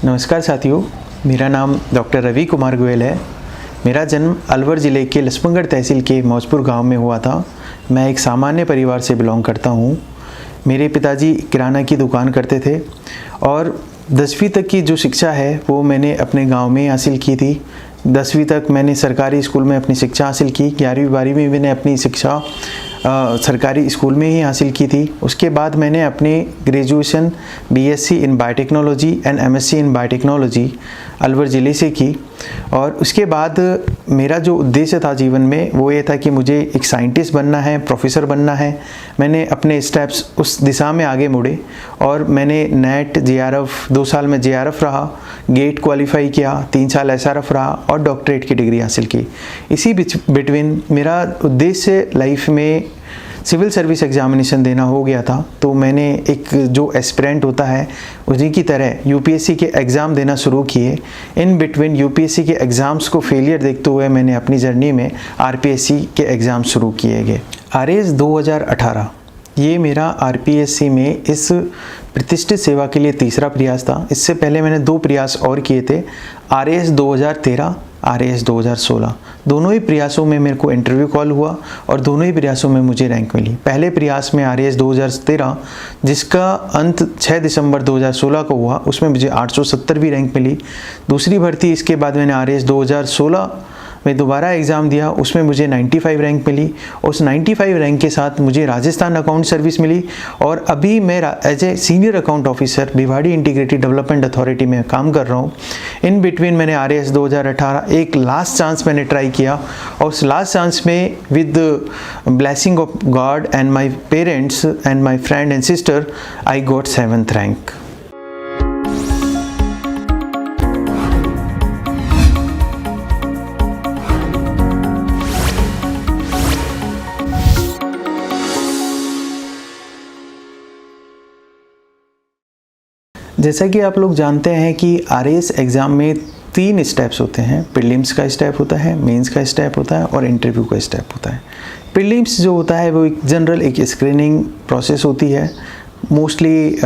नमस्कार साथियों, मेरा नाम डॉक्टर रवि कुमार गोयल है। मेरा जन्म अलवर ज़िले के लक्ष्मणगढ़ तहसील के मौजपुर गांव में हुआ था। मैं एक सामान्य परिवार से बिलोंग करता हूं। मेरे पिताजी किराना की दुकान करते थे और 10वीं तक की जो शिक्षा है वो मैंने अपने गांव में हासिल की थी। 10वीं तक मैंने सरकारी स्कूल में अपनी शिक्षा हासिल की। 11वीं 12वीं में मैंने अपनी शिक्षा सरकारी स्कूल में ही हासिल की थी। उसके बाद मैंने अपनी graduation BSc in biotechnology and MSc in biotechnology Alwar ज़िले से की। और उसके बाद मेरा जो उद्देश्य था जीवन में वो ये था कि मुझे एक साइंटिस्ट बनना है, प्रोफेसर बनना है। मैंने अपने स्टेप्स उस दिशा में आगे मुड़े और मैंने नेट जेआरएफ 2 साल में जेआरएफ रहा, गेट क्वालिफाई किया, 3 साल एसआरएफ रहा और डॉक्टरेट की डिग्री हासिल की। इसी बिटवीन मेरा उद्देश्य लाइफ में सिविल सर्विस एग्जामिनेशन देना हो गया था। तो मैंने एक जो एस्पिरेंट होता है उसी की तरह यूपीएससी के एग्ज़ाम देना शुरू किए। इन बिटवीन यूपीएससी के एग्ज़ाम्स को फेलियर देखते हुए मैंने अपनी जर्नी में आरपीएससी के एग्ज़ाम शुरू किए गए। आरएएस 2018 ये मेरा आरपीएससी में इस प्रतिष्ठित सेवा के लिए तीसरा प्रयास था। इससे पहले मैंने 2 प्रयास और किए थे, आरएएस 2013, आरएएस 2016। दोनों ही प्रयासों में मेरे को इंटरव्यू कॉल हुआ और दोनों ही प्रयासों में मुझे रैंक मिली। पहले प्रयास में आरएएस 2013 जिसका अंत 6 दिसंबर 2016 को हुआ, उसमें मुझे 870वीं रैंक मिली। दूसरी भर्ती इसके बाद मैंने आरएएस 2016 में दोबारा एग्ज़ाम दिया, उसमें मुझे 95 रैंक मिली। उस 95 रैंक के साथ मुझे राजस्थान अकाउंट सर्विस मिली और अभी मैं as a senior account officer Bhiwadi integrated development authority में काम कर रहा हूँ। इन बिटवीन मैंने आरएएस 2018 एक लास्ट चांस मैंने ट्राई किया और उस लास्ट चांस में with blessing of God and my parents and my friend and sister I got 7th rank. जैसा कि आप लोग जानते हैं कि आरएएस एग्ज़ाम में 3 स्टेप्स होते हैं। प्रीलिम्स का स्टेप होता है, मेंस का स्टेप होता है और इंटरव्यू का स्टेप होता है। प्रीलिम्स जो होता है वो एक जनरल एक स्क्रीनिंग प्रोसेस होती है। Mostly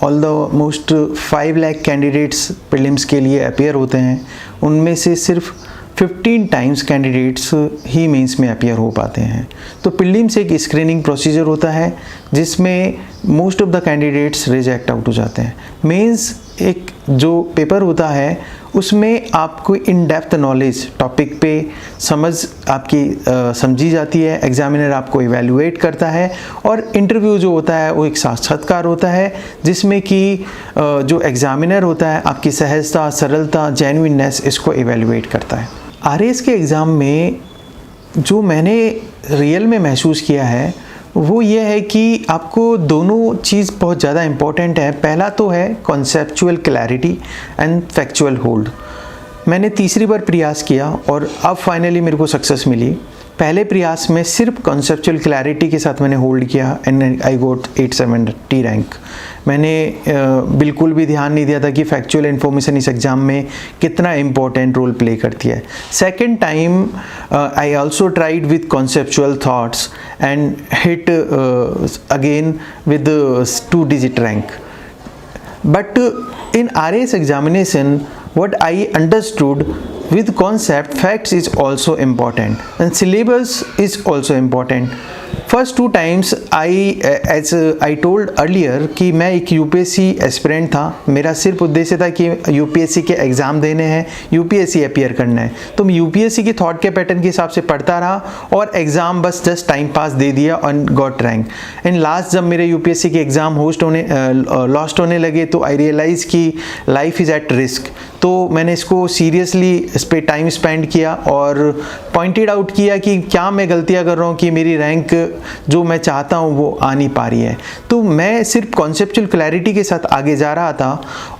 almost 5 lakh candidates prelims के लिए अपीयर होते हैं। उनमें से सिर्फ 15 टाइम्स कैंडिडेट्स ही मेंस में अपीयर हो पाते हैं। तो प्रीलिम्स एक स्क्रीनिंग प्रोसीजर होता है जिसमें most of the candidates reject out हो जाते हैं। मेंस एक जो पेपर होता है उसमें आपको इन डेप्थ नॉलेज टॉपिक पे समझ आपकी समझी जाती है। एग्जामिनर आपको इवैल्यूएट करता है और इंटरव्यू जो होता है वो एक साक्षात्कार होता है जिसमें कि जो एग्जामिनर होता है आपकी सहजता, सरलता, जेन्युइननेस इसको इवैल्यूएट करता है। आरएएस के एग्ज़ाम में जो मैंने रियल में महसूस किया है वो ये है कि आपको दोनों चीज़ बहुत ज़्यादा इम्पॉर्टेंट है। पहला तो है conceptual clarity and factual hold. मैंने तीसरी बार प्रयास किया और अब फाइनली मेरे को सक्सेस मिली। पहले प्रयास में सिर्फ कॉन्सेप्चुअल क्लैरिटी के साथ मैंने होल्ड किया एंड आई गॉट 870 रैंक। मैंने बिल्कुल भी ध्यान नहीं दिया था कि फैक्चुअल इन्फॉर्मेशन इस एग्ज़ाम में कितना इम्पोर्टेंट रोल प्ले करती है। Second time I also tried with conceptual thoughts and hit again with 2 digit rank. But in RAS examination, what I understood with concept, facts is also important and syllabus is also important. First 2 times I told earlier कि मैं एक UPSC aspirant था। मेरा सिर्फ उद्देश्य था कि UPSC के एग्ज़ाम देने हैं, यूपीएससी अपीयर करना है। तो मैं यूपीएससी के थॉट के पैटर्न के हिसाब से पढ़ता रहा और एग्ज़ाम बस जस्ट टाइम पास दे दिया और गॉट रैंक। एंड लास्ट जब मेरे यूपीएससी के एग्ज़ाम लॉस्ट होने लगे तो आई रियलाइज़ कि लाइफ इज़ एट रिस्क। तो मैंने इसको सीरियसली इस पर टाइम स्पेंड किया और पॉइंटेड आउट किया कि क्या मैं गलतियाँ कर रहा हूँ कि मेरी रैंक जो मैं चाहता हूँ वो आ नहीं पा रही है। तो मैं सिर्फ कॉन्सेप्चुअल क्लैरिटी के साथ आगे जा रहा था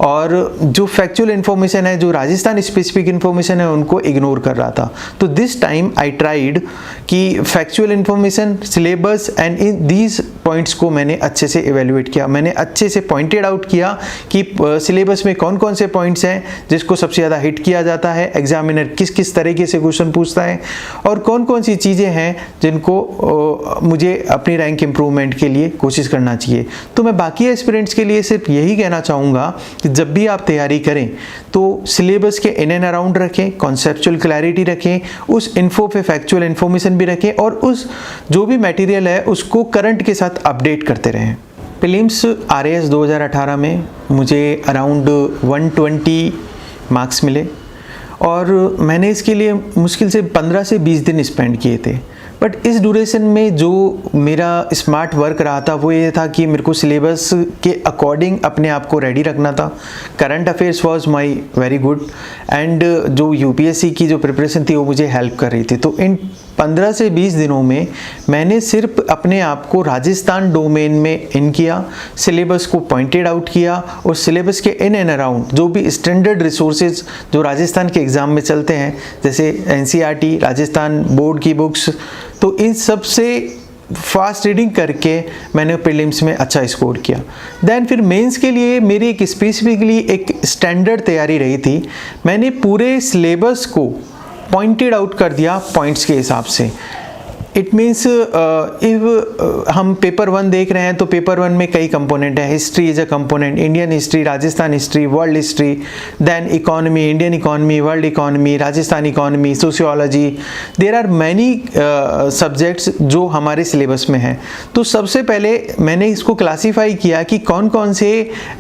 और जो फैक्चुअल इन्फॉर्मेशन है, जो राजस्थान स्पेसिफिक इन्फॉर्मेशन है, उनको इग्नोर कर रहा था। तो दिस टाइम आई ट्राइड कि factual information, syllabus and in these points को मैंने अच्छे से एवेल्युएट किया, मैंने अच्छे से पॉइंटेड आउट किया कि सिलेबस में कौन कौन से पॉइंट्स हैं जिसको सबसे ज़्यादा हिट किया जाता है, एग्जामिनर किस किस तरीके से क्वेश्चन पूछता है, और कौन कौन सी चीज़ें हैं जिनको मुझे अपनी रैंक इम्प्रूवमेंट के लिए कोशिश करना चाहिए। तो मैं बाकी एस्पिरेंट्स के लिए सिर्फ यही कहना चाहूँगा कि जब भी आप तैयारी करें तो सिलेबस के इन एंड अराउंड रखें, कॉन्सेप्चुअल क्लैरिटी रखें, उस इन्फो पे फैक्चुअल इन्फॉर्मेशन भी रखें और उस जो भी मटेरियल है उसको करंट के साथ अपडेट करते रहें। प्रीलिम्स RAS 2018 में मुझे अराउंड 120 मार्क्स मिले और मैंने इसके लिए मुश्किल से 15 से 20 दिन स्पेंड किए थे। बट इस ड्यूरेशन में जो मेरा स्मार्ट वर्क रहा था वो ये था कि मेरे को सिलेबस के अकॉर्डिंग अपने आप को रेडी रखना था। Current affairs was my very good and जो UPSC की जो प्रिपरेशन थी वो मुझे हेल्प कर रही थी। तो इन 15 से 20 दिनों में मैंने सिर्फ अपने आप को राजस्थान डोमेन में इन किया, सिलेबस को पॉइंटेड आउट किया और सिलेबस के इन एंड अराउंड जो भी स्टैंडर्ड रिसोर्सेज जो राजस्थान के एग्ज़ाम में चलते हैं जैसे NCERT, राजस्थान बोर्ड की बुक्स, तो इन सब से फास्ट रीडिंग करके मैंने प्रीलिम्स में अच्छा स्कोर किया। देन फिर मेंस के लिए मेरी एक स्पेसिफिकली एक स्टैंडर्ड तैयारी रही थी। मैंने पूरे सिलेबस को पॉइंटेड आउट कर दिया पॉइंट्स के हिसाब से। इट मीन्स इफ हम पेपर 1 देख रहे हैं तो पेपर 1 में कई कंपोनेंट है। History is a component, Indian history, Rajasthan history, world history, then economy, Indian economy, world economy, Rajasthan economy, sociology. There are many subjects जो हमारे सिलेबस में हैं। तो सबसे पहले मैंने इसको क्लासीफाई किया कि कौन कौन से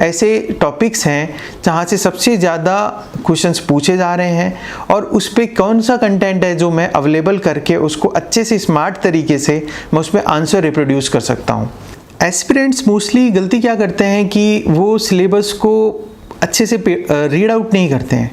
ऐसे टॉपिक्स हैं जहाँ से सबसे ज़्यादा क्वेश्चंस पूछे जा रहे हैं और उस पर कौन सा कंटेंट है जो मैं अवेलेबल करके उसको अच्छे से स्मार्ट तरीके से मैं उसमें आंसर रिप्रोड्यूस कर सकता हूँ। एस्पिरेंट्स मोस्टली गलती क्या करते हैं कि वो सिलेबस को अच्छे से रीड आउट नहीं करते हैं।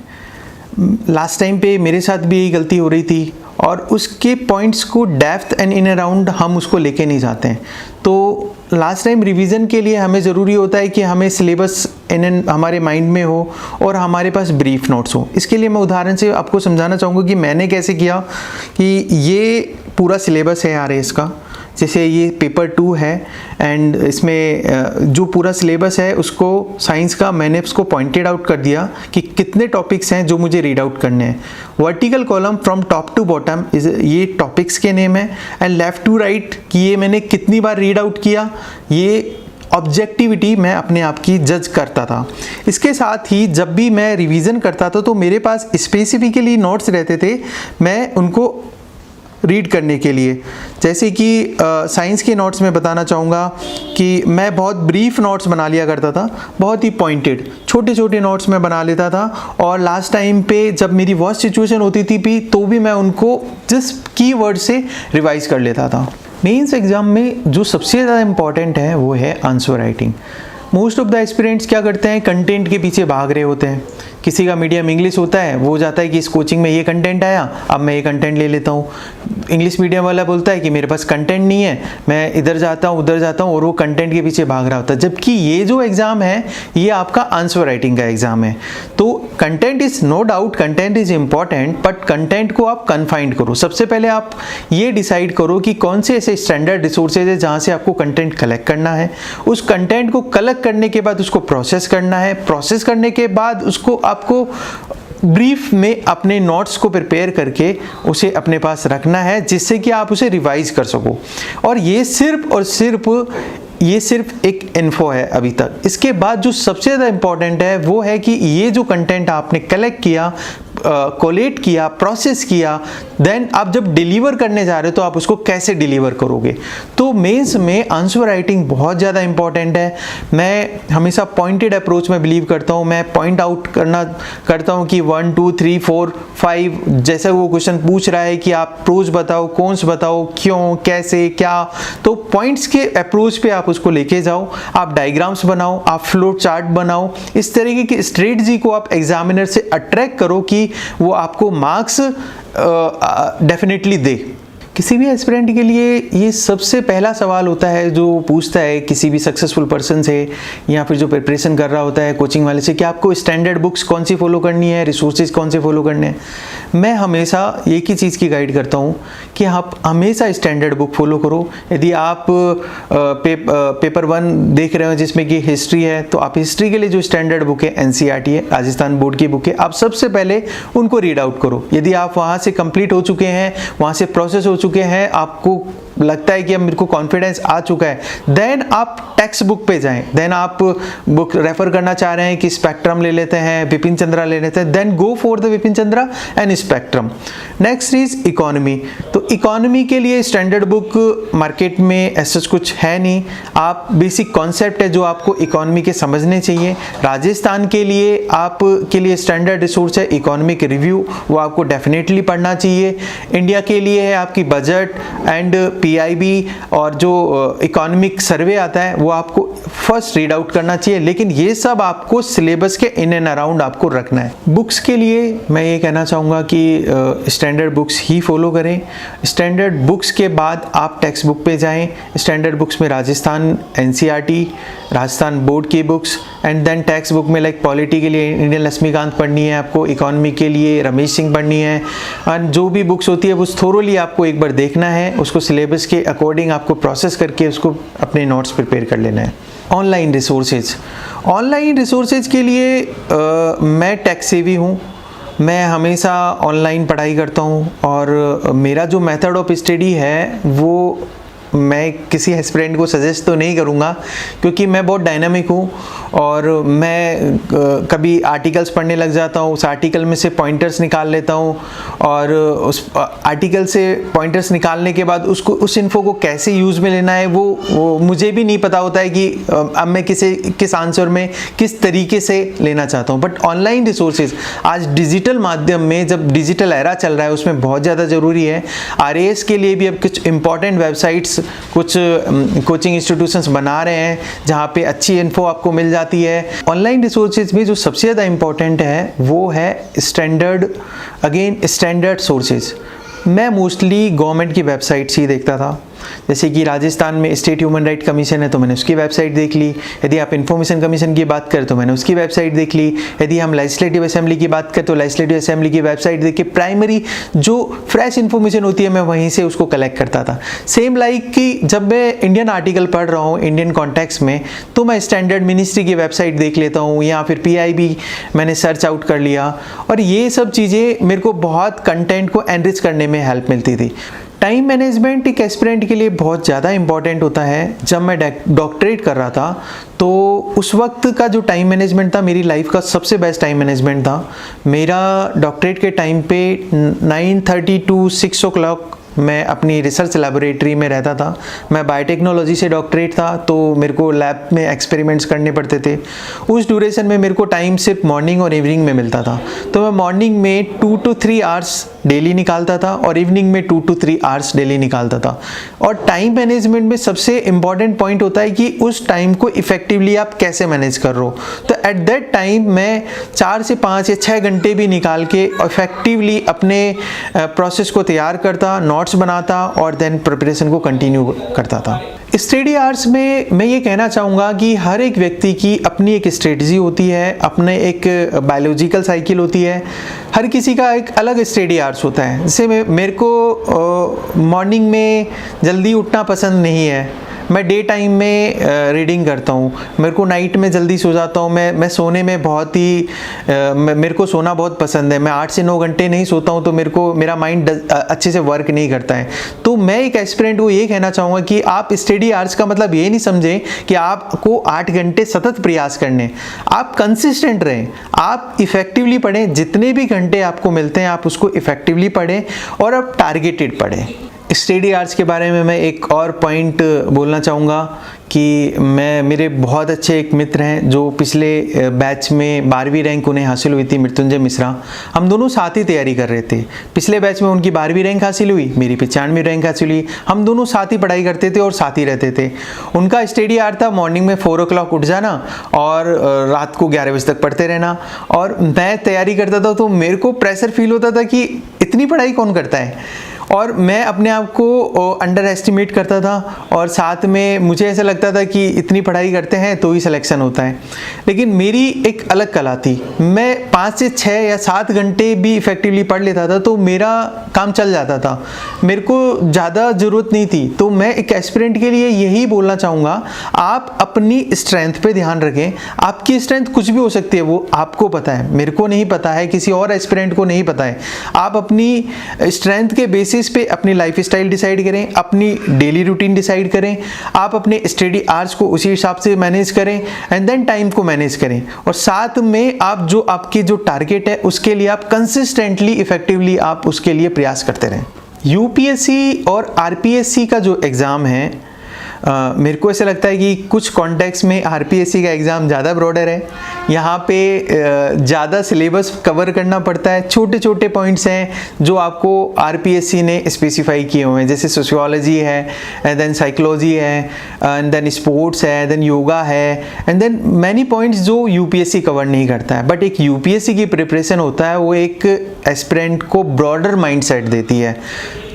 लास्ट टाइम पे मेरे साथ भी यही गलती हो रही थी और उसके पॉइंट्स को डेप्थ एंड इन अराउंड हम उसको लेके नहीं जाते हैं। तो लास्ट टाइम रिवीजन के लिए हमें ज़रूरी होता है कि हमें सिलेबस इन हमारे माइंड में हो और हमारे पास ब्रीफ नोट्स हो। इसके लिए मैं उदाहरण से आपको समझाना चाहूँगा कि मैंने कैसे किया कि ये पूरा सिलेबस है RAS का। जैसे ये पेपर 2 है एंड इसमें जो पूरा सिलेबस है उसको साइंस का मैंने उसको पॉइंटेड आउट कर दिया कि कितने टॉपिक्स हैं जो मुझे रीड आउट करने हैं। Vertical column from top to bottom ये टॉपिक्स के नेम है एंड लेफ़्ट टू राइट कि ये मैंने कितनी बार रीड आउट किया, ये ऑब्जेक्टिविटी मैं अपने आप की जज करता था। इसके साथ ही जब भी मैं रिवीजन करता था तो मेरे पास स्पेसिफिकली नोट्स रहते थे मैं उनको रीड करने के लिए। जैसे कि साइंस के नोट्स में बताना चाहूँगा कि मैं बहुत ब्रीफ नोट्स बना लिया करता था, बहुत ही पॉइंटेड छोटे छोटे नोट्स में बना लेता था और लास्ट टाइम पे जब मेरी वर्स्ट सिचुएशन होती थी भी तो भी मैं उनको जिस कीवर्ड से रिवाइज कर लेता था। मेंस एग्ज़ाम में जो सबसे ज़्यादा इम्पॉर्टेंट है वो है answer writing. Most of the aspirants क्या करते हैं, कंटेंट के पीछे भाग रहे होते हैं। किसी का मीडियम इंग्लिश होता है, वो जाता है कि इस कोचिंग में ये कंटेंट आया, अब मैं ये कंटेंट ले लेता हूँ। इंग्लिश मीडियम वाला बोलता है कि मेरे पास कंटेंट नहीं है, मैं इधर जाता हूँ उधर जाता हूँ, और वो कंटेंट के पीछे भाग रहा होता है। जबकि ये जो एग्ज़ाम है ये आपका आंसर राइटिंग का एग्ज़ाम है। तो content is no doubt, content is important, but content को आप कन्फाइंड करो। सबसे पहले आप ये डिसाइड करो कि कौन से ऐसे स्टैंडर्ड रिसोर्सेज है जहाँ से आपको कंटेंट कलेक्ट करना है। उस कंटेंट को कलेक्ट करने के बाद उसको प्रोसेस करना है। प्रोसेस करने के बाद उसको आपको ब्रीफ में अपने नोट्स को प्रिपेयर करके उसे अपने पास रखना है, जिससे कि आप उसे रिवाइज कर सको। और ये सिर्फ और सिर्फ एक इन्फो है अभी तक। इसके बाद जो सबसे ज़्यादा इम्पॉर्टेंट है वो है कि ये जो कंटेंट आपने कलेक्ट किया, कोलेट किया, प्रोसेस किया, देन आप जब डिलीवर करने जा रहे हो तो आप उसको कैसे डिलीवर करोगे। तो मेंस में आंसर राइटिंग बहुत ज़्यादा इंपॉर्टेंट है। मैं हमेशा पॉइंटेड अप्रोच में बिलीव करता हूँ। मैं पॉइंट आउट करता हूँ कि 1 2 3 4 5 जैसा वो क्वेश्चन पूछ रहा है कि आप प्रोज बताओ, कॉन्स बताओ, क्यों, कैसे, क्या। तो पॉइंट्स के अप्रोच पे आप उसको लेके जाओ, आप डायग्राम्स बनाओ, आप फ्लो चार्ट बनाओ। इस तरीके की स्ट्रेटजी को आप एग्जामिनर से अट्रैक्ट करो कि वो आपको मार्क्स डेफिनेटली दे। किसी भी एस्पिरेंट के लिए ये सबसे पहला सवाल होता है जो पूछता है किसी भी सक्सेसफुल पर्सन से या फिर जो प्रिपरेशन कर रहा होता है कोचिंग वाले से कि आपको स्टैंडर्ड बुक्स कौन सी फॉलो करनी है, रिसोर्सेज कौन से फॉलो करने हैं। मैं हमेशा एक ही चीज़ की गाइड करता हूँ कि आप हमेशा स्टैंडर्ड बुक फॉलो करो। यदि आप पेपर 1 देख रहे हो जिसमें कि हिस्ट्री है, तो आप हिस्ट्री के लिए जो स्टैंडर्ड बुक है NCERT है, राजस्थान बोर्ड की बुक है, आप सबसे पहले उनको रीड आउट करो। यदि आप वहाँ से कंप्लीट हो चुके हैं, वहाँ से प्रोसेस हो चुके हैं, आपको लगता है कि अब मेरे को कॉन्फिडेंस आ चुका है, देन आप टेक्स्ट बुक पे जाएं। देन आप बुक रेफर करना चाह रहे हैं कि स्पेक्ट्रम ले लेते हैं, विपिन चंद्रा ले लेते हैं, then go for the Vipin Chandra and spectrum. Next is economy. तो इकोनॉमी के लिए स्टैंडर्ड बुक मार्केट में ऐसा कुछ है नहीं, आप बेसिक कॉन्सेप्ट है जो आपको इकोनॉमी के समझने चाहिए। राजस्थान के लिए आपके लिए स्टैंडर्ड रिसोर्स है इकोनॉमिक रिव्यू, वो आपको डेफिनेटली पढ़ना चाहिए। इंडिया के लिए है आपकी बजट एंड PIB और जो इकोनॉमिक सर्वे आता है वो आपको फर्स्ट रीड आउट करना चाहिए, लेकिन ये सब आपको सिलेबस के इन एंड अराउंड आपको रखना है। बुक्स के लिए मैं ये कहना चाहूँगा कि स्टैंडर्ड बुक्स ही फॉलो करें। स्टैंडर्ड बुक्स के बाद आप टेक्स्ट बुक पे जाएं। स्टैंडर्ड बुक्स में राजस्थान NCERT, राजस्थान बोर्ड की books and then text book में लाइक पॉलिटी के लिए इंडियन लक्ष्मीकांत पढ़नी है आपको, इकोनॉमी के लिए रमेश सिंह पढ़नी है, एंड जो भी बुक्स होती है वो थोरोली आपको एक बार देखना है, उसको सिलेबस के अकॉर्डिंग आपको प्रोसेस करके उसको अपने नोट्स प्रिपेयर कर लेना है। ऑनलाइन रिसोर्सेज के लिए मैं टेक सेवी हूँ, मैं हमेशा ऑनलाइन पढ़ाई करता हूँ और मेरा जो मेथड ऑफ स्टडी है वो मैं किसी एस्पिरेंट को सजेस्ट तो नहीं करूँगा क्योंकि मैं बहुत डायनामिक हूँ और मैं कभी आर्टिकल्स पढ़ने लग जाता हूँ, उस आर्टिकल में से पॉइंटर्स निकाल लेता हूँ और उस आर्टिकल से पॉइंटर्स निकालने के बाद उसको उस इन्फो को कैसे यूज़ में लेना है वो मुझे भी नहीं पता होता है कि अब मैं किस आंसर में किस तरीके से लेना चाहता हूँ। बट ऑनलाइन रिसोर्सेज आज डिजिटल माध्यम में, जब डिजिटल एरा चल रहा है, उसमें बहुत ज़्यादा ज़रूरी है। RAS के लिए भी अब कुछ इंपॉर्टेंट वेबसाइट्स कुछ कोचिंग इंस्टीट्यूशंस बना रहे हैं जहाँ पे अच्छी इन्फो आपको मिल जाती है। ऑनलाइन रिसोर्सेज में जो सबसे ज़्यादा इंपॉर्टेंट है वो है स्टैंडर्ड सोर्सेज। मैं मोस्टली गवर्नमेंट की वेबसाइट्स ही देखता था, जैसे कि राजस्थान में स्टेट ह्यूमन राइट कमीशन है तो मैंने उसकी वेबसाइट देख ली। यदि आप इन्फॉर्मेशन कमीशन की बात करें तो मैंने उसकी वेबसाइट देख ली। यदि हम लेजिस्लेटिव असेंबली की बात करें तो लेजिस्लेटिव असेंबली की वेबसाइट देख के प्राइमरी जो फ्रेश इन्फॉर्मेशन होती है मैं वहीं से उसको कलेक्ट करता था। सेम लाइक कि जब मैं इंडियन आर्टिकल पढ़ रहा हूँ इंडियन कॉन्टेक्स्ट में तो मैं स्टैंडर्ड मिनिस्ट्री की वेबसाइट देख लेता हूँ या फिर PIB मैंने सर्च आउट कर लिया और ये सब चीज़ें मेरे को बहुत कंटेंट को एनरिच करने में हेल्प मिलती थी। टाइम मैनेजमेंट एक एस्पिरेंट के लिए बहुत ज़्यादा इंपॉर्टेंट होता है। जब मैं डॉक्टरेट कर रहा था तो उस वक्त का जो टाइम मैनेजमेंट था मेरी लाइफ का सबसे बेस्ट टाइम मैनेजमेंट था। मेरा डॉक्टरेट के टाइम पे 9:30 to 6 o'clock मैं अपनी रिसर्च लैबोरेटरी में रहता था। मैं बायोटेक्नोलॉजी से डॉक्टरेट था तो मेरे को लैब में एक्सपेरिमेंट्स करने पड़ते थे। उस ड्यूरेशन में मेरे को टाइम सिर्फ मॉर्निंग और इवनिंग में मिलता था, तो मैं मॉर्निंग में 2 to 3 आवर्स डेली निकालता था और इवनिंग में 2 to 3 आवर्स डेली निकालता था। और टाइम मैनेजमेंट में सबसे इम्पॉर्टेंट पॉइंट होता है कि उस टाइम को इफेक्टिवली आप कैसे मैनेज कर रहे हो। तो एट दैट टाइम मैं 4 से 5 या 6 घंटे भी निकाल के इफेक्टिवली अपने प्रोसेस को तैयार करता, नोट्स बनाता और देन प्रिपरेशन को कंटिन्यू करता था। स्टडी आवर्स में मैं ये कहना चाहूँगा कि हर एक व्यक्ति की अपनी एक स्ट्रेटजी होती है, अपने एक बायोलॉजिकल साइकिल होती है, हर किसी का एक अलग स्टडी आवर्स होता है। जैसे मेरे को मॉर्निंग में जल्दी उठना पसंद नहीं है, मैं डे टाइम में रीडिंग करता हूँ। मेरे को नाइट में जल्दी सो जाता हूँ, मैं सोने में बहुत ही मेरे को सोना बहुत पसंद है। मैं 8 से 9 घंटे नहीं सोता हूँ तो मेरा माइंड अच्छे से वर्क नहीं करता है। तो मैं एक एस्पिरेंट को ये कहना चाहूँगा कि आप स्टडी आवर्स का मतलब ये नहीं समझें कि आपको 8 घंटे सतत प्रयास करने, आप कंसिस्टेंट रहें, आप इफेक्टिवली पढ़ें। जितने भी घंटे आपको मिलते हैं आप उसको इफेक्टिवली पढ़ें और आप टारगेटेड पढ़ें। स्टडी आवर्स के बारे में मैं एक और पॉइंट बोलना चाहूँगा कि मेरे बहुत अच्छे एक मित्र हैं जो पिछले बैच में 12वीं रैंक उन्हें हासिल हुई थी, मृत्युंजय मिश्रा। हम दोनों साथ ही तैयारी कर रहे थे। पिछले बैच में उनकी 12वीं रैंक हासिल हुई, मेरी 95वीं रैंक हासिल हुई। हम दोनों साथ ही पढ़ाई करते थे और साथ ही रहते थे। उनका स्टडी आवर था मॉर्निंग में 4 o'clock उठ जाना और रात को 11 बजे तक पढ़ते रहना, और मैं तैयारी करता था तो मेरे को प्रेशर फील होता था कि इतनी पढ़ाई कौन करता है। और मैं अपने आप को अंडर एस्टिमेट करता था और साथ में मुझे ऐसा लगता था कि इतनी पढ़ाई करते हैं तो ही सिलेक्शन होता है। लेकिन मेरी एक अलग कला थी, मैं 5 से 6 या 7 घंटे भी इफ़ेक्टिवली पढ़ लेता था तो मेरा काम चल जाता था, मेरे को ज़्यादा ज़रूरत नहीं थी। तो मैं एक एस्पिरेंट के लिए यही बोलना चाहूँगा, आप अपनी स्ट्रेंथ पे ध्यान रखें। आपकी स्ट्रेंथ कुछ भी हो सकती है, वो आपको पता है, मेरे को नहीं पता है, किसी और एस्पिरेंट को नहीं पता है। आप अपनी स्ट्रेंथ के बेसिस पे अपनी लाइफ स्टाइल डिसाइड करें, अपनी डेली रूटीन डिसाइड करें, आप अपने स्टडी आवर्स को उसी हिसाब से मैनेज करें एंड देन टाइम को मैनेज करें। और साथ में आप जो आपकी जो टारगेट है उसके लिए आप कंसिस्टेंटली इफेक्टिवली आप उसके लिए प्रयास करते रहें। यूपीएससी और आरपीएससी का जो एग्ज़ाम है, मेरे को ऐसा लगता है कि कुछ कॉन्टेक्स्ट में आरपीएससी का एग्ज़ाम ज़्यादा ब्रॉडर है। यहाँ पे ज़्यादा सिलेबस कवर करना पड़ता है, छोटे छोटे पॉइंट्स हैं जो आपको आरपीएससी ने स्पेसिफाई किए हुए हैं, जैसे सोशियोलॉजी है एंड देन साइकोलॉजी है एंड देन स्पोर्ट्स है, देन योगा है एंड देन मैनी पॉइंट्स जो यूपीएससी कवर नहीं करता है। बट एक यूपीएससी की प्रिपरेशन होता है, वो एक एस्पिरेंट को ब्रॉडर माइंडसेट देती है,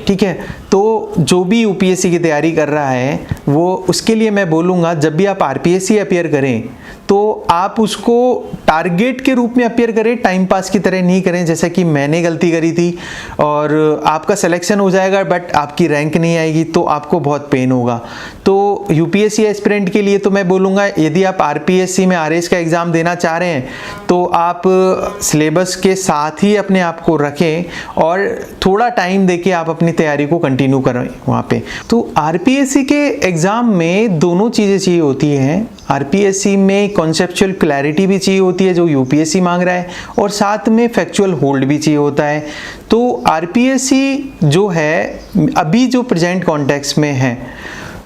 ठीक है। तो जो भी यूपीएससी की तैयारी कर रहा है वो, उसके लिए मैं बोलूँगा जब भी आप आरपीएससी अपीयर करें तो आप उसको टारगेट के रूप में अपीयर करें, टाइम पास की तरह नहीं करें जैसा कि मैंने गलती करी थी। और आपका सिलेक्शन हो जाएगा बट आपकी रैंक नहीं आएगी तो आपको बहुत पेन होगा। तो यूपीएससी एस्पिरेंट के लिए तो मैं बोलूँगा, यदि आप आरपीएससी में आरएस का एग्ज़ाम देना चाह रहे हैं तो आप सिलेबस के साथ ही अपने आप को रखें और थोड़ा टाइम देके आप अपनी तैयारी को कंटिन्यू करें वहाँ पे। तो आरपीएससी के एग्ज़ाम में दोनों चीज़ें चाहिए होती हैं। आरपीएससी में कॉन्सेप्चुअल क्लैरिटी भी चाहिए होती है जो यूपीएससी मांग रहा है, और साथ में फैक्चुअल होल्ड भी चाहिए होता है। तो आरपीएससी जो है अभी जो प्रेजेंट कॉन्टेक्स्ट में है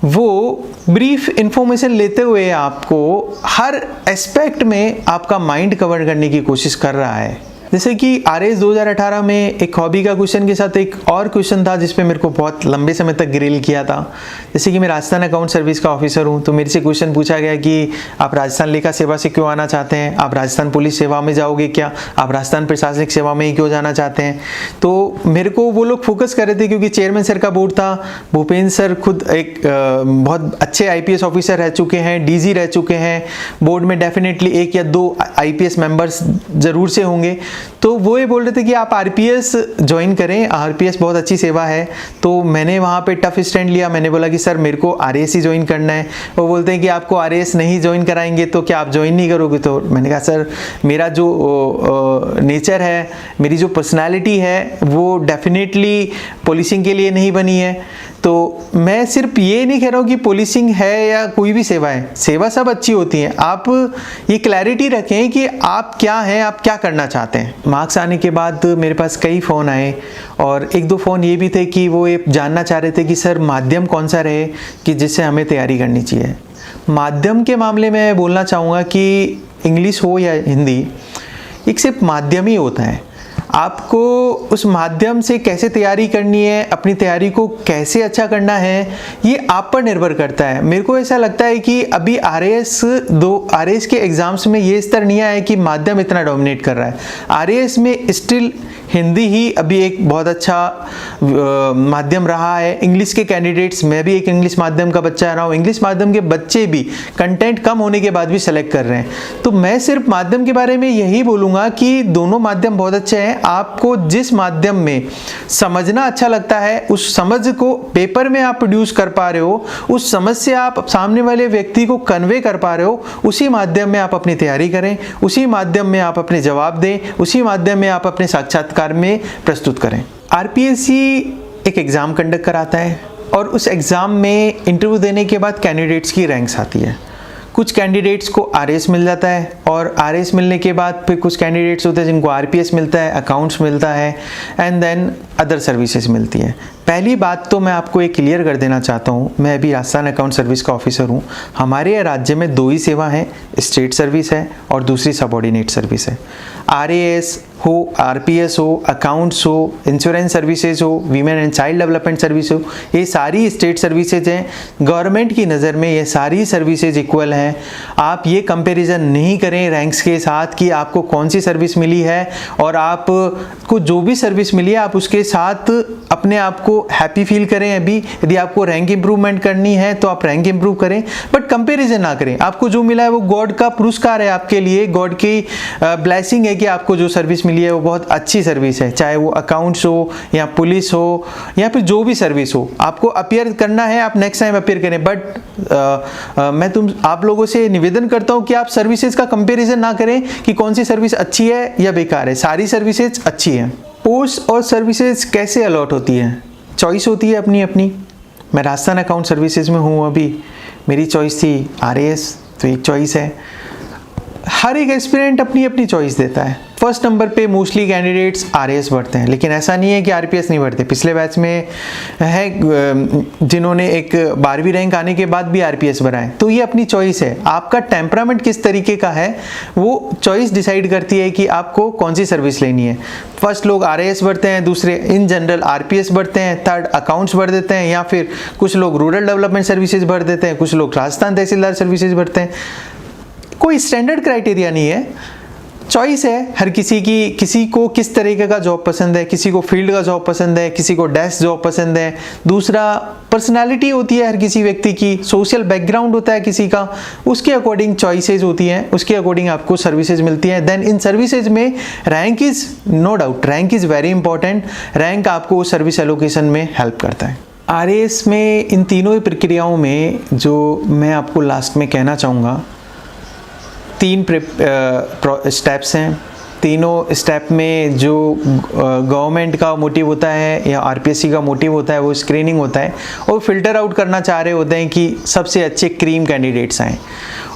वो ब्रीफ इंफॉर्मेशन लेते हुए आपको हर एस्पेक्ट में आपका माइंड कवर करने की कोशिश कर रहा है। जैसे कि आरएस 2018 में एक हॉबी का क्वेश्चन के साथ एक और क्वेश्चन था जिसपे मेरे को बहुत लंबे समय तक ग्रिल किया था। जैसे कि मैं राजस्थान अकाउंट सर्विस का ऑफिसर हूँ, तो मेरे से क्वेश्चन पूछा गया कि आप राजस्थान लेखा सेवा से क्यों आना चाहते हैं, आप राजस्थान पुलिस सेवा में जाओगे क्या, आप राजस्थान प्रशासनिक सेवा में ही क्यों जाना चाहते हैं। तो मेरे को वो लोग फोकस कर रहे थे क्योंकि चेयरमैन सर का बोर्ड था, भूपेंद्र सर खुद एक बहुत अच्छे आईपीएस ऑफिसर रह चुके हैं, डीजी रह चुके हैं, बोर्ड में डेफिनेटली 1 या 2 आईपीएस मेंबर्स ज़रूर से होंगे। तो वो ये बोल रहे थे कि आप आरपीएस ज्वाइन करें, आरपीएस बहुत अच्छी सेवा है। तो मैंने वहाँ पे टफ स्टैंड लिया, मैंने बोला कि सर मेरे को आरएएस ही ज्वाइन करना है। वो बोलते हैं कि आपको आरएएस नहीं ज्वाइन कराएंगे तो क्या आप ज्वाइन नहीं करोगे। तो मैंने कहा सर मेरा जो नेचर है, मेरी जो पर्सनैलिटी है वो डेफिनेटली पुलिसिंग के लिए नहीं बनी है। तो मैं सिर्फ ये नहीं कह रहा हूँ कि पुलिसिंग है या कोई भी सेवा है, सेवा सब अच्छी होती हैं। आप ये क्लैरिटी रखें कि आप क्या हैं, आप क्या करना चाहते हैं। मार्क्स आने के बाद मेरे पास कई फ़ोन आए और 1-2 फ़ोन ये भी थे कि वो ये जानना चाह रहे थे कि सर माध्यम कौन सा रहे कि जिससे हमें तैयारी करनी चाहिए। माध्यम के मामले में बोलना चाहूँगा कि इंग्लिश हो या हिंदी, एक सिर्फ माध्यम ही होता है। आपको उस माध्यम से कैसे तैयारी करनी है, अपनी तैयारी को कैसे अच्छा करना है, ये आप पर निर्भर करता है। मेरे को ऐसा लगता है कि अभी आरएएस के एग्ज़ाम्स में ये स्तर नहीं आया है कि माध्यम इतना डोमिनेट कर रहा है। आरएएस में स्टिल हिंदी ही अभी एक बहुत अच्छा माध्यम रहा है। इंग्लिश के कैंडिडेट्स, मैं भी एक इंग्लिश माध्यम का बच्चा रहा हूँ, इंग्लिश माध्यम के बच्चे भी कंटेंट कम होने के बाद भी सेलेक्ट कर रहे हैं। तो मैं सिर्फ माध्यम के बारे में यही बोलूँगा कि दोनों माध्यम बहुत अच्छे हैं। आपको जिस माध्यम में समझना अच्छा लगता है, उस समझ को पेपर में आप प्रोड्यूस कर पा रहे हो, उस समझ से आप सामने वाले व्यक्ति को कन्वे कर पा रहे हो, उसी माध्यम में आप अपनी तैयारी करें, उसी माध्यम में आप अपने जवाब दें, उसी माध्यम में आप अपने साक्षात्कार में प्रस्तुत करें। आरपीएससी एक एग्ज़ाम कंडक्ट कराता है और उस एग्ज़ाम में इंटरव्यू देने के बाद कैंडिडेट्स की रैंक्स आती है। कुछ कैंडिडेट्स को आरएएस मिल जाता है और आरएएस मिलने के बाद फिर कुछ कैंडिडेट्स होते हैं जिनको आरपीएस मिलता है, अकाउंट्स मिलता है एंड देन अदर सर्विसेज मिलती हैं। पहली बात तो मैं आपको एक क्लियर कर देना चाहता हूँ, मैं अभी राजस्थान अकाउंट सर्विस का ऑफिसर हूँ। हमारे राज्य में 2 ही सेवा हैं, स्टेट सर्विस है और दूसरी सबऑर्डिनेट सर्विस है। आरएएस हो, आरपीएस हो, अकाउंट्स हो, इंश्योरेंस सर्विसेज हो, women and child development service हो, ये सारी स्टेट सर्विसेज हैं। गवर्नमेंट की नज़र में ये सारी सर्विसेज इक्वल हैं। आप ये कंपैरिजन नहीं करें रैंक्स के साथ कि आपको कौन सी सर्विस मिली है, और आपको जो भी सर्विस मिली है आप उसके साथ अपने आप को हैप्पी फील करें। अभी यदि आपको रैंक इंप्रूवमेंट करनी है तो आप रैंक इंप्रूव करें, बट कंपैरिजन ना करें। आपको जो मिला है वो गॉड का पुरस्कार है आपके लिए, गॉड की ब्लेसिंग है कि आपको जो सर्विस मिली है वो बहुत अच्छी सर्विस है, चाहे वो अकाउंट्स हो या पुलिस हो या फिर जो भी सर्विस हो। आपको अपीयर करना है, आप नेक्स्ट टाइम अपीयर करें, बट मैं आप लोगों से निवेदन करता हूं कि आप सर्विसेज का कंपैरिजन ना करें कि कौन सी सर्विस अच्छी है या बेकार है। सारी सर्विसेज अच्छी हैं। पोस्ट और सर्विसेज कैसे अलॉट होती है? चॉइस होती है अपनी अपनी। मैं राजस्थान अकाउंट सर्विसेज में हूँ, अभी मेरी चॉइस थी आरएएस, तो एक चॉइस है। हर एक एस्पिरेंट अपनी अपनी चॉइस देता है। फर्स्ट नंबर पे मोस्टली कैंडिडेट्स आरएएस भरते हैं, लेकिन ऐसा नहीं है कि आरपीएस नहीं भरते। पिछले बैच में है जिन्होंने एक 12वीं रैंक आने के बाद भी आरपीएस भरा है, तो ये अपनी चॉइस है। आपका टेम्परामेंट किस तरीके का है वो चॉइस डिसाइड करती है कि आपको कौन सी सर्विस लेनी है। फर्स्ट लोग आरएएस भरते हैं, दूसरे इन जनरल आरपीएस भरते हैं, थर्ड अकाउंट्स भर देते हैं, या फिर कुछ लोग रूरल डेवलपमेंट सर्विसेज भर देते हैं, कुछ लोग राजस्थान तहसीलदार सर्विसेज भरते हैं। कोई स्टैंडर्ड क्राइटेरिया नहीं है, चॉइस है हर किसी की। किसी को किस तरीके का जॉब पसंद है, किसी को फील्ड का जॉब पसंद है, किसी को डेस्क जॉब पसंद है। दूसरा पर्सनालिटी होती है हर किसी व्यक्ति की, सोशल बैकग्राउंड होता है किसी का, उसके अकॉर्डिंग चॉइसेस होती हैं, उसके अकॉर्डिंग आपको सर्विसेज मिलती हैं। देन इन सर्विसेज में rank is no doubt, rank is very important. Rank आपको सर्विस एलोकेशन में हेल्प करता है। आरएएस में इन तीनों ही प्रक्रियाओं में जो मैं आपको लास्ट में कहना चाहूँगा, 3 स्टेप्स हैं। तीनों स्टेप में जो गवर्नमेंट का मोटिव होता है या आरपीएससी का मोटिव होता है वो स्क्रीनिंग होता है, और फिल्टर आउट करना चाह रहे होते हैं कि सबसे अच्छे क्रीम कैंडिडेट्स आएँ।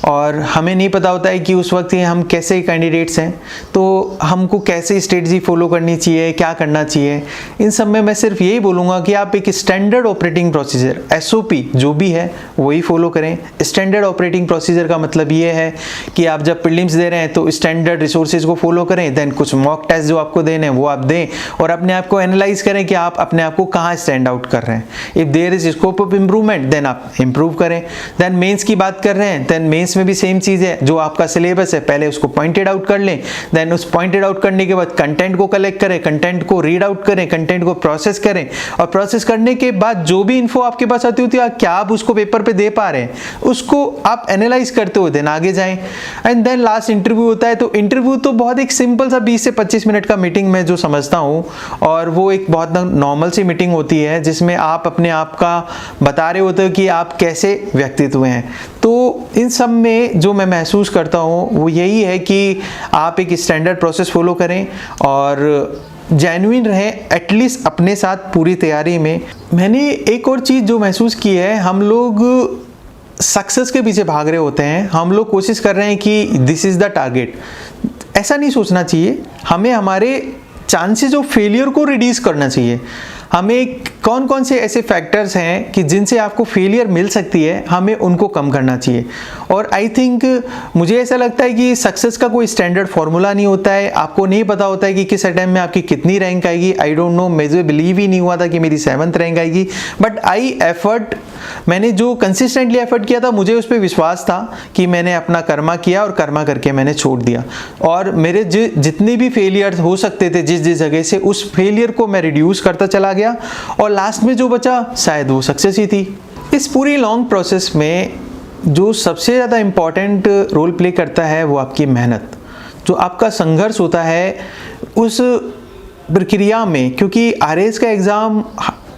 और हमें नहीं पता होता है कि उस वक्त हम कैसे कैंडिडेट्स हैं, तो हमको कैसे स्ट्रेटजी फॉलो करनी चाहिए, क्या करना चाहिए। इन सब में मैं सिर्फ यही बोलूँगा कि आप एक स्टैंडर्ड ऑपरेटिंग प्रोसीजर एसओपी जो भी है वही फॉलो करें। स्टैंडर्ड ऑपरेटिंग प्रोसीजर का मतलब ये है कि आप जब प्रीलिम्स दे रहे हैं तो स्टैंडर्ड रिसोर्सेज को फॉलो करें, देन कुछ मॉक टेस्ट जो आपको देने हैं वो आप दें, और अपने आप को एनालाइज करें कि आप अपने आप को कहाँ स्टैंड आउट कर रहे हैं। If there is scope of improvement then आप इम्प्रूव करें। देन मेंस की बात कर रहे हैं, देन मेंस में भी सेम चीज़ है, जो आपका सिलेबस है पहले उसको पॉइंटेड आउट कर लें। देन उस पॉइंटेड आउट करने के बाद कंटेंट को कलेक्ट करें, कंटेंट को रीड आउट करें, कंटेंट को प्रोसेस करें, और प्रोसेस करने के बाद जो भी इन्फो आपके पास आती होती है, क्या आप उसको पेपर पे दे पा रहे हैं, उसको आप एनालाइज करते हुए देन आगे जाएं। एंड देन लास्ट इंटरव्यू होता है। तो इंटरव्यू तो बहुत एक सिंपल सा 20 से 25 मिनट का मीटिंग मैं जो समझता हूँ, और वो एक बहुत नॉर्मल सी मीटिंग होती है जिसमें आप अपने आप का बता रहे होते हो कि आप कैसे व्यक्तित्व हैं। तो इन सब में जो मैं महसूस करता हूँ वो यही है कि आप एक स्टैंडर्ड प्रोसेस फॉलो करें और जेन्युइन रहें, एटलीस्ट अपने साथ पूरी तैयारी में। मैंने एक और चीज़ जो महसूस की है, हम लोग सक्सेस के पीछे भाग रहे होते हैं, हम लोग कोशिश कर रहे हैं कि दिस इज़ द टारगेट। ऐसा नहीं सोचना चाहिए, हमें हमारे चांसेस ऑफ फेलियर को रिड्यूस करना चाहिए। हमें कौन कौन से ऐसे फैक्टर्स हैं कि जिनसे आपको फेलियर मिल सकती है, हमें उनको कम करना चाहिए। और आई थिंक मुझे ऐसा लगता है कि सक्सेस का कोई स्टैंडर्ड फार्मूला नहीं होता है। आपको नहीं पता होता है कि किस टाइम में आपकी कितनी रैंक आएगी। आई डोंट नो, मुझे बिलीव ही नहीं हुआ था कि मेरी 7th रैंक आएगी, बट मैंने जो कंसिस्टेंटली एफर्ट किया था, मुझे उस पर विश्वास था कि मैंने अपना कर्मा किया और कर्मा करके मैंने छोड़ दिया। और मेरे जितने भी फेलियर हो सकते थे जिस जगह से, उस फेलियर को मैं रिड्यूस करता चला गया, और लास्ट में जो बचा शायद वो सक्सेस ही थी। इस पूरी लॉन्ग प्रोसेस में जो सबसे ज़्यादा इम्पॉर्टेंट रोल प्ले करता है वो आपकी मेहनत, जो आपका संघर्ष होता है उस प्रक्रिया में। क्योंकि आरएएस का एग्ज़ाम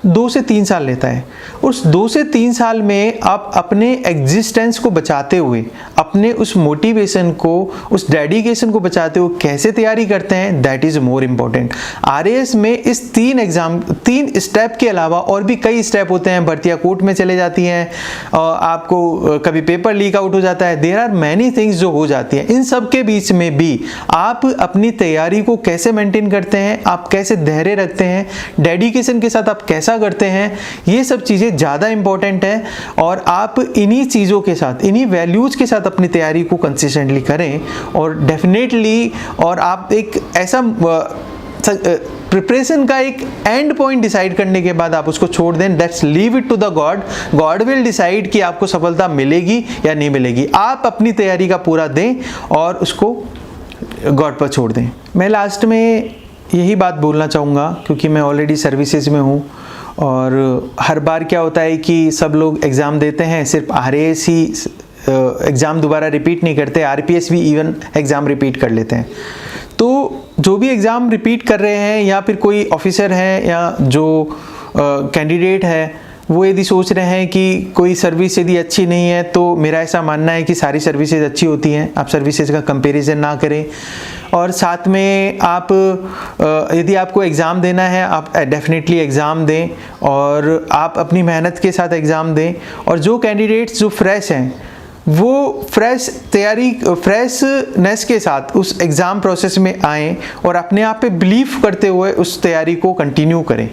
2 से 3 साल लेता है। उस 2 से 3 साल में आप अपने एग्जिस्टेंस को बचाते हुए, अपने उस मोटिवेशन को, उस डेडिकेशन को बचाते हुए कैसे तैयारी करते हैं, that is more important. RAS में इस 3 स्टेप के अलावा और भी कई स्टेप होते हैं। भर्तियाँ कोर्ट में चले जाती हैं, आपको कभी पेपर लीक आउट हो जाता है, देयर आर मैनी थिंग्स जो हो जाती हैं। इन सब के बीच में भी आप अपनी तैयारी को कैसे मेंटेन करते हैं, आप कैसे धैर्य रखते हैं, डेडिकेशन के साथ आप कैसा चिंता करते हैं, ये सब चीज़ें ज़्यादा इम्पोर्टेंट है। और आप इन्हीं चीज़ों के साथ, इन्हीं वैल्यूज़ के साथ अपनी तैयारी को कंसिस्टेंटली करें और डेफिनेटली, और आप एक ऐसा प्रिपरेशन का एक एंड पॉइंट डिसाइड करने के बाद आप उसको छोड़ दें। That's leave it to the god, god will decide कि आपको सफलता मिलेगी या नहीं मिलेगी। आप अपनी तैयारी का पूरा दें और उसको गॉड पर छोड़ दें। मैं लास्ट में यही बात बोलना चाहूँगा, क्योंकि मैं ऑलरेडी सर्विसेज में हूँ और हर बार क्या होता है कि सब लोग एग्ज़ाम देते हैं, सिर्फ RAS ही एग्ज़ाम दोबारा रिपीट नहीं करते, RPS भी इवन एग्ज़ाम रिपीट कर लेते हैं। तो जो भी एग्ज़ाम रिपीट कर रहे हैं या फिर कोई ऑफिसर है या जो कैंडिडेट है, वो यदि सोच रहे हैं कि कोई सर्विस यदि अच्छी नहीं है, तो मेरा ऐसा मानना है कि सारी सर्विसेज अच्छी होती हैं। आप सर्विसेज का कंपैरिजन ना करें। और साथ में आप यदि आपको एग्ज़ाम देना है, आप डेफिनेटली एग्ज़ाम दें और आप अपनी मेहनत के साथ एग्ज़ाम दें। और जो कैंडिडेट्स जो फ्रेश हैं, वो फ्रेश तैयारी, फ्रेशनेस के साथ उस एग्ज़ाम प्रोसेस में आएँ और अपने आप पे बिलीव करते हुए उस तैयारी को कंटिन्यू करें।